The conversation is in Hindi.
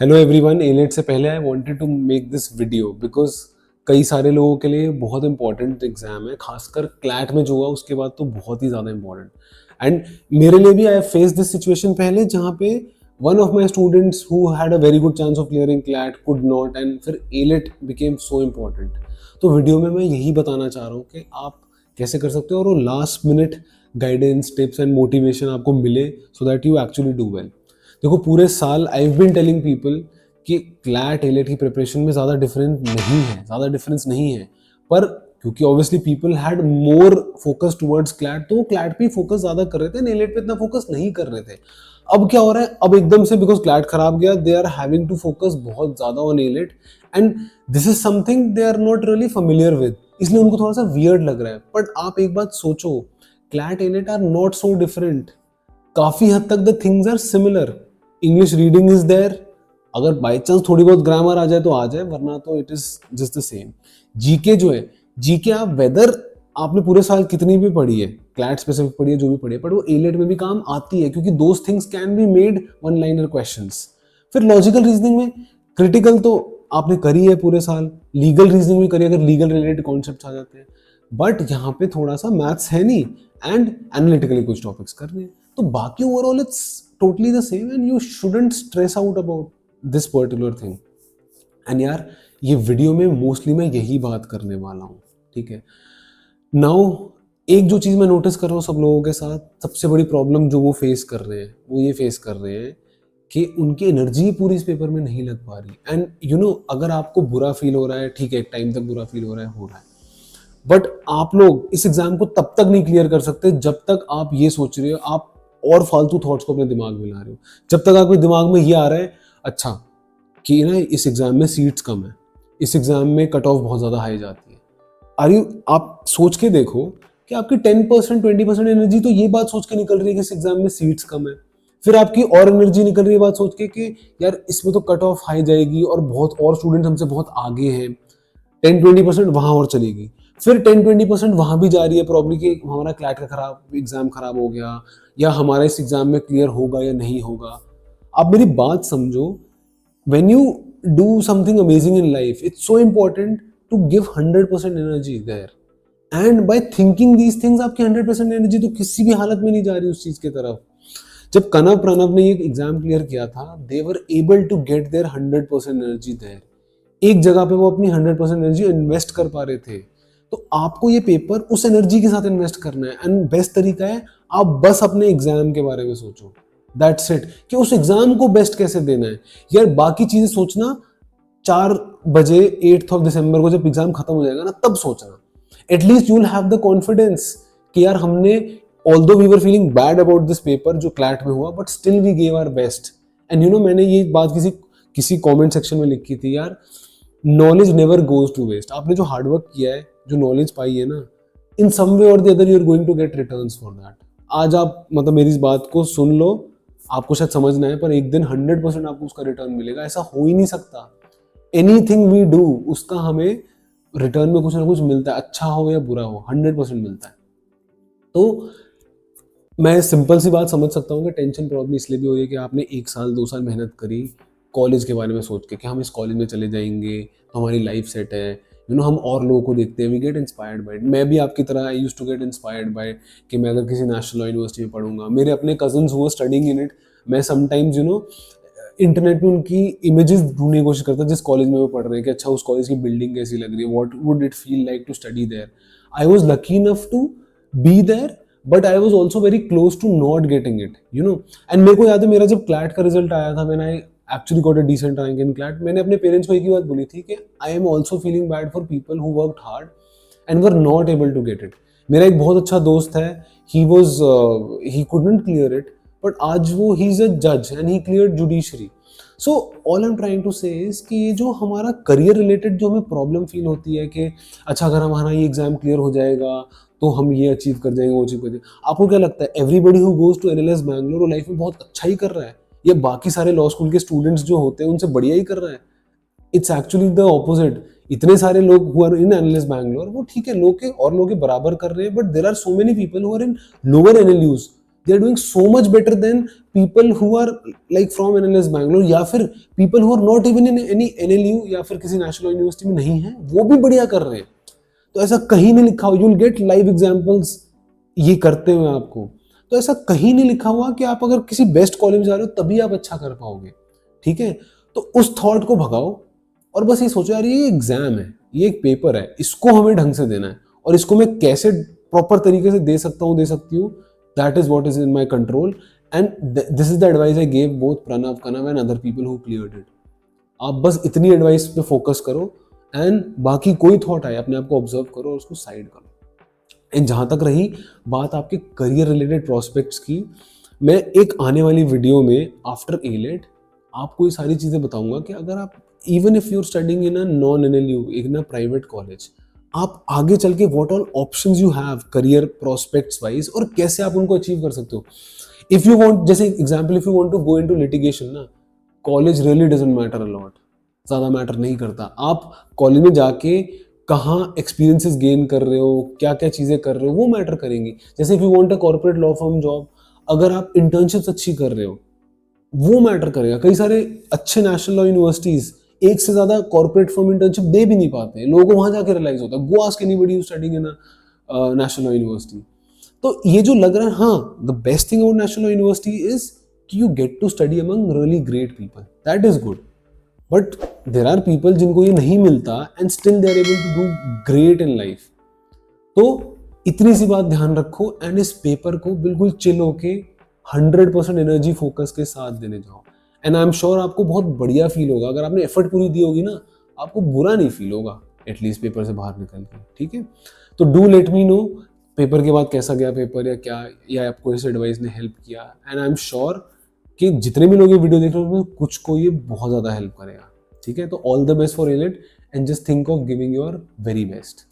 हेलो एवरीवन, एलेट से पहले I wanted to make this video because कई सारे लोगों के लिए बहुत इंपॉर्टेंट एग्जाम है, खासकर क्लैट में जो हुआ उसके बाद तो बहुत ही ज़्यादा इंपॉर्टेंट। एंड मेरे लिए भी आई फेस दिस सिचुएशन पहले, जहाँ पे one of my students who had a very good chance of clearing CLAT could not, and फिर एलेट बिकेम सो इम्पॉर्टेंट। तो वीडियो में मैं यही बताना चाह रहा हूँ कि आप कैसे कर सकते हो और वो last minute guidance, tips and motivation आपको मिले so that you actually do well. देखो, पूरे साल I have been telling people कि क्लैट एलेट की प्रिपरेशन में ज़्यादा डिफरेंस नहीं है, पर क्योंकि obviously people had more focus towards CLAT, तो वो क्लैट पे फोकस ज़्यादा कर रहे थे, एलेट पे इतना फोकस नहीं कर रहे थे। अब क्या हो रहा है, अब एकदम से बिकॉज क्लैट खराब गया, they are having to focus बहुत ज़्यादा on AILET, and this is something they are not really familiar with, इसलिए उनको थोड़ा सा वियर्ड लग रहा है। बट आप एक बात सोचो, CLAT AILET are not so different, काफ़ी हद तक the things are similar. English reading is there, अगर बाई चांस थोड़ी बहुत ग्रामर आ जाए तो आ जाए, वरना तो it is just the same. GK जो है, जीके आप वेदर आपने पूरे साल कितनी भी पढ़ी है, क्लैट स्पेसिफिक पढ़ी है, जो भी पढ़ी है, बट वो एलेट में भी काम आती है, क्योंकि those things can be made one liner questions. फिर लॉजिकल रीजनिंग में क्रिटिकल तो आपने करी है पूरे साल, लीगल रीजनिंग भी करी अगर लीगल रिलेटेड कॉन्सेप्ट आ जाते हैं, बट यहाँ पे थोड़ा सा मैथ्स है नहीं, एंड एनालिटिकली कुछ टॉपिक्स करने हैं, तो बाकी overall it's totally the same, and you shouldn't stress out about this particular thing. And यार, ये वीडियो में मोस्टली मैं यही बात करने वाला हूँ, ठीक है। नाउ एक जो चीज़ मैं नोटिस कर रहा हूँ सब लोगों के साथ, सबसे बड़ी प्रॉब्लम जो वो फेस कर रहे हैं, वो ये फेस कर रहे हैं कि उनकी एनर्जी पूरी इस पेपर में नहीं लग पा रही। एंड यू नो, अगर आपको बुरा फील हो रहा है, ठीक है, एक टाइम तक बुरा फील हो रहा है, बट आप लोग इस एग्जाम को तब तक नहीं क्लियर कर सकते जब तक आप ये सोच रहे हो, आप और फालतू थॉट्स को अपने दिमाग में ला रहे हो। जब तक आपके दिमाग में ये आ रहा है, अच्छा कि ना इस एग्जाम में सीट्स कम है, इस एग्जाम में कट ऑफ बहुत ज़्यादा हाई जाती है, आप सोच के देखो कि आपकी 10% 20% एनर्जी तो ये बात सोच के निकल रही है कि इस एग्जाम में सीट्स कम है। फिर आपकी और एनर्जी निकल रही है बात सोच के कि यार इसमें तो कट ऑफ हाई जाएगी और बहुत और स्टूडेंट्स हमसे बहुत आगे हैं, 10-20% वहां और चलेगी। फिर 10-20% वहां भी जा रही है प्रॉब्लम कि हमारा क्लैट का खराब एग्जाम खराब हो गया, या हमारा इस एग्जाम में क्लियर होगा या नहीं होगा। आप मेरी बात समझो, when you do something amazing in life, it's so important to give 100% energy there, and by thinking these things आपकी 100% एनर्जी तो किसी भी हालत में नहीं जा रही उस चीज की तरफ। जब कनव प्रणव ने ये एग्जाम क्लियर किया था, they were able to get their 100% energy there, एक जगह पे वो अपनी 100% एनर्जी इन्वेस्ट कर पा रहे थे। तो आपको ये पेपर उस एनर्जी के साथ इन्वेस्ट करना है, एंड बेस्ट तरीका है आप बस अपने एग्जाम के बारे में सोचो, दैट्स इट, कि उस एग्जाम को बेस्ट कैसे देना है। यार बाकी चीजें सोचना 4 बजे 8th ऑफ दिसंबर को जब एग्जाम खत्म हो जाएगा ना, तब सोचना। At least you will have the confidence कि यार हमने, although we were feeling bad about this paper जो क्लैट में हुआ, but still we gave our best. And you know, मैंने ये बात किसी कमेंट सेक्शन में लिखी थी, यार knowledge never goes to waste. आपने जो हार्डवर्क किया है, जो नॉलेज पाई है ना, इन सम वे और the other you are going to get returns for that. आज आप मतलब मेरी इस बात को सुन लो, आपको शायद समझना है, पर एक दिन 100% आपको उसका रिटर्न मिलेगा, ऐसा हो ही नहीं सकता। एनीथिंग वी डू उसका हमें रिटर्न में कुछ ना कुछ मिलता है, अच्छा हो या बुरा हो, 100% मिलता है। तो मैं सिंपल सी बात समझ सकता हूँ कि टेंशन प्रॉब्लम इसलिए भी हो रही है कि आपने 1 साल 2 साल मेहनत करी कॉलेज के बारे में सोच के कि हम इस कॉलेज में चले जाएंगे तो हमारी लाइफ सेट है। यू नो, हम और लोगों को देखते हैं, we get inspired by it. मैं भी आपकी तरह I used to get inspired by कि मैं अगर किसी नेशनल लॉ यूनिवर्सिटी में पढ़ूंगा, मेरे अपने कजन्स हुआ स्टडिंग इन इट, मैं समटाइम्स यू नो इंटरनेट पे उनकी इमेजेस ढूंढने की कोशिश करता जिस कॉलेज में वो पढ़ रहे हैं, कि अच्छा उस कॉलेज की बिल्डिंग कैसी लग रही है, what would it feel like to study there. I was lucky enough to be there, but I was also very close to not getting it, you know. And मेरे को याद है, मेरा जब क्लैट का रिजल्ट आया था, मैंने actually got a decent rank in CLAT, मैंने अपने पेरेंट्स को एक ही बात बोली थी कि I am also feeling bad for people who worked hard and were not able to get it. मेरा एक बहुत अच्छा दोस्त है, he couldn't clear it, but आज वो ही इज अ जज and he cleared judiciary. So all I am trying to say is कि ये जो हमारा करियर रिलेटेड जो हमें प्रॉब्लम फील होती है कि अच्छा अगर हमारा ये एग्जाम क्लियर हो जाएगा तो हम ये अचीव कर जाएंगे, वो अचीव कर जाएंगे। आपको क्या लगता है everybody who goes to NLS Bangalore वो लाइफ में बहुत अच्छा ही कर रहा है, या बाकी सारे लॉ स्कूल के स्टूडेंट्स जो होते हैं उनसे बढ़िया ही कर रहा है? It's actually the opposite. इतने सारे लोग who are in NLS Bangalore वो ठीक है लोग के बराबर कर रहे हैं, but there are so many people who are in lower NLUs they are doing so much better than people who are like from NLS Bangalore, या फिर people who are not even in any NLU या फिर किसी नेशनल यूनिवर्सिटी में नहीं है, वो भी बढ़िया कर रहे हैं। तो ऐसा कहीं नहीं लिखा हुआ, you will get live examples ये करते हुए आपको। तो ऐसा कहीं नहीं लिखा हुआ कि आप अगर किसी बेस्ट कॉलेज में जा रहे हो तभी आप अच्छा कर पाओगे, ठीक है। तो उस थॉट को भगाओ और बस ये सोचो यार ये एग्जाम है, ये एक पेपर है, इसको हमें ढंग से देना है और इसको मैं कैसे प्रॉपर तरीके से दे सकता हूँ, दे सकती हूँ, that is what is in my control and this is the advice I gave both Pranav, Kanav and other people who cleared it. आप बस इतनी एडवाइस पे फोकस करो एंड बाकी कोई थॉट आए अपने आप को ऑब्जर्व करो और उसको साइड करो। एंड जहाँ तक रही बात आपके करियर रिलेटेड प्रोस्पेक्ट्स की, मैं एक आने वाली वीडियो में आफ्टर एलेट आपको ये सारी चीज़ें बताऊंगा कि अगर आप even if you are studying in a non NLU, in a private college, आप आगे चल के what all options you have career prospects wise और कैसे आप उनको अचीव कर सकते हो। इफ यू वांट, जैसे example, if you want to go into litigation ना, college really doesn't matter a lot, ज़्यादा मैटर नहीं करता। आप कॉलेज में जाके कहाँ एक्सपीरियंसेस गेन कर रहे हो, क्या क्या चीज़ें कर रहे हो, वो मैटर करेंगी। जैसे if you want a corporate law firm job, अगर आप इंटर्नशिप्स अच्छी कर रहे हो वो मैटर करेगा। कई सारे अच्छे नेशनल लॉ यूनिवर्सिटीज एक से ज्यादा कॉर्पोरेट फर्म इंटर्नशिप दे भी नहीं पाते हैं, लोगों को वहां जाके रियलाइज होता है। Go ask anybody who studying in a national law university. तो ये जो लग रहा है, हाँ, the best thing about national law university is कि you get to study among really great people, that is good. But there are people जिनको ये नहीं मिलता and still they are able to do great in life. तो इतनी सी बात ध्यान रखो एंड इस पेपर को बिल्कुल चिल होके 100% एनर्जी फोकस के साथ देने जाओ। एंड आई एम श्योर आपको बहुत बढ़िया फील होगा, अगर आपने एफर्ट पूरी दी होगी ना, आपको बुरा नहीं फील होगा एटलीस्ट पेपर से बाहर निकल के, ठीक है। तो do let me know paper के बाद कैसा गया पेपर, या क्या, या आपको इस एडवाइस ने हेल्प किया। एंड आई एम श्योर कि जितने भी लोग ये वीडियो देख रहे हो कुछ को ये बहुत ज़्यादा हेल्प करेगा, ठीक है। तो all the best for AILET and just think of giving your very best.